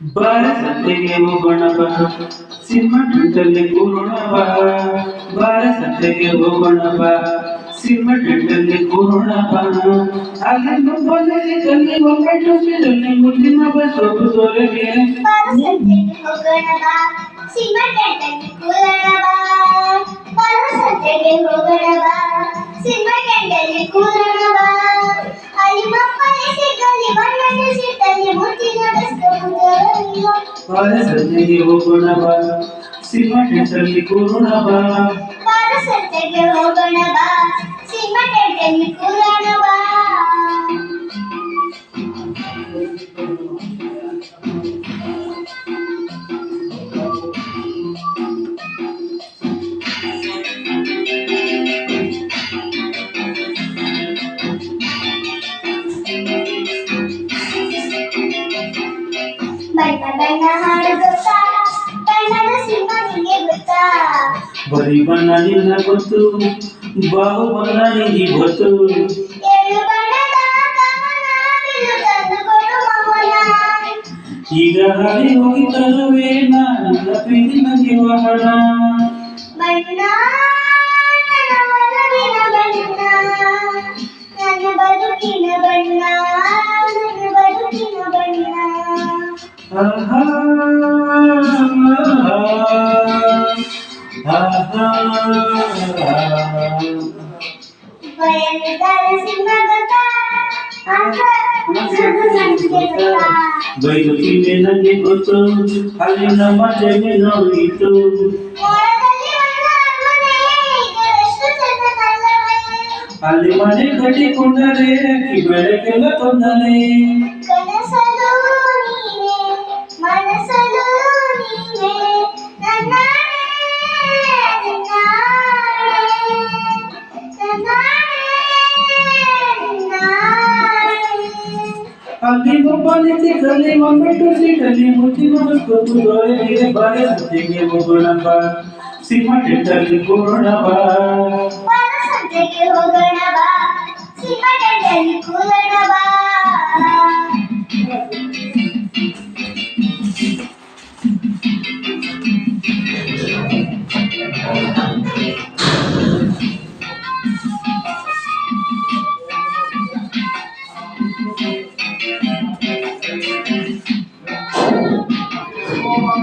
ಬಾರಸತ್ತೆಗೆ ಹೋಗೋಣ ಬಾ ಸಿನಿಮಾ ಥಿಯೇಟರ್ಲಿ ಕೂರೋಣ ಬಾ ಬಾರಸತ್ತೆಗೆ ಹೋಗೋಣ ಬಾ ಸಿನಿಮಾ ಥಿಯೇಟರ್ಲಿ ಕೂರೋಣ ಬಾ ಅಲ್ಲಿ ಮೊಬೈಲಲ್ಲಿ ಕಲ್ಲಿ ಒಮ್ಮೆ ಮುದ್ದಿನ ಬಸೋದು ದೊರೆಗೆ ಬಾರಸತ್ತೆಗೆ ಹೋಗೋಣ ಬಾ ಸಿನಿಮಾ ಥಿಯೇಟರ್ಲಿ ಕೂರೋಣ ಬಾ ಬಾರಸತ್ತೆಗೆ ಹೋಗೋಣ ಬಾ ಸಿನಿಮಾ ಥಿಯೇಟರ್ಲಿ ಕೂರೋಣ ಬಾ ಅಲ್ಲಿ ಮಕ್ಕಳೇ ಸಿಗಲಿ ಬಣ್ಣದ ಸೀಟಲ್ಲಿ ಮುದ್ದಿನ ಬಸೋದು ಬಾರಸತ್ತೆಗೆ ಹೋಗೋಣ ಬಾ ಸಿನಿಮಾ ಥಿಯೇಟರ್ಲಿ ಕೂರೋಣ ಬಾ ಬಾರಸತ್ತೆಗೆ ಹೋಗೋಣ ಬಾ ಸಿನಿಮಾ ಥಿಯೇಟರ್ಲಿ ಕೂರೋಣ ಬಾ ಬಣ್ಣ ಬಣ್ಣ ಹಾಡು ಗೊತ್ತಾ ಬಣ್ಣದ ಸಿನಿಮಾ ನಿಂಗೆ ಗೊತ್ತಾ ಬರೀ ಬಣ್ಣ ನಿನ್ನ ಗೊತ್ತು ಬಾಹುಬಲ ನಿನಗೆ ಗೊತ್ತು ಏಳು ಬಣ್ಣದ ಕಮಲ ಬಿಲ್ಲು ತಂದು ಕೊಡು ಮಮನ ಈಗ ಹಾರಿ ಹೋಗಿದ್ದರುವೆ ನನ್ನ ಪ್ರೀತಿ ನನಗೆ ವಾಹನ ಬಣ್ಣ ನನ್ನ ಒಲವಿನ ಬಣ್ಣ ನನ್ನ ಬದುಕಿನ ಬಣ್ಣ ನನ್ನ ಬದುಕಿನ ಬಣ್ಣ ಆಹಾ ಆಹಾ ಬಯಲಿದಾರ ಸಿನಿಮಾ ಗೊತ್ತಾ ಬೈಗುತ್ತಿಗೆ ನನಗೆ ಗೊತ್ತು ಅಲ್ಲಿ ನಮ್ಮ ಜಮೆ ನೋಡಿತು ಅಲ್ಲಿ ಮನೆ ಕಟ್ಟಿಕೊಂಡರೆ ಬೆಳಕೆಲ್ಲ ತೊಂದರೆ ಕನಸಲು ನೀನೆ ಮನಸಲು ನೀನೆ ಅಲ್ಲಿ ಮೊಬೈಲ್ ಸಿಗಲಿ ಒಮ್ಮೆಟ್ಟು ಸೀಟಲ್ಲಿ ಮುಚ್ಚಿನ ಬಸ್ಕೊತ್ತು ದೊರೆಗೆ ಬಾರಸತ್ತೆಗೆ ಹೋಗೋಣ ಬಾ ಸಿನಿಮಾ ಥಿಯೇಟರ್ಲಿ ಕೂರೋಣ ಬಾ ಬಾರಸತ್ತೆಗೆ ಹೋಗೋಣ ಬಾ ಸಿನಿಮಾ ಥಿಯೇಟರ್ಲಿ ಕೂರೋಣ ಬಾ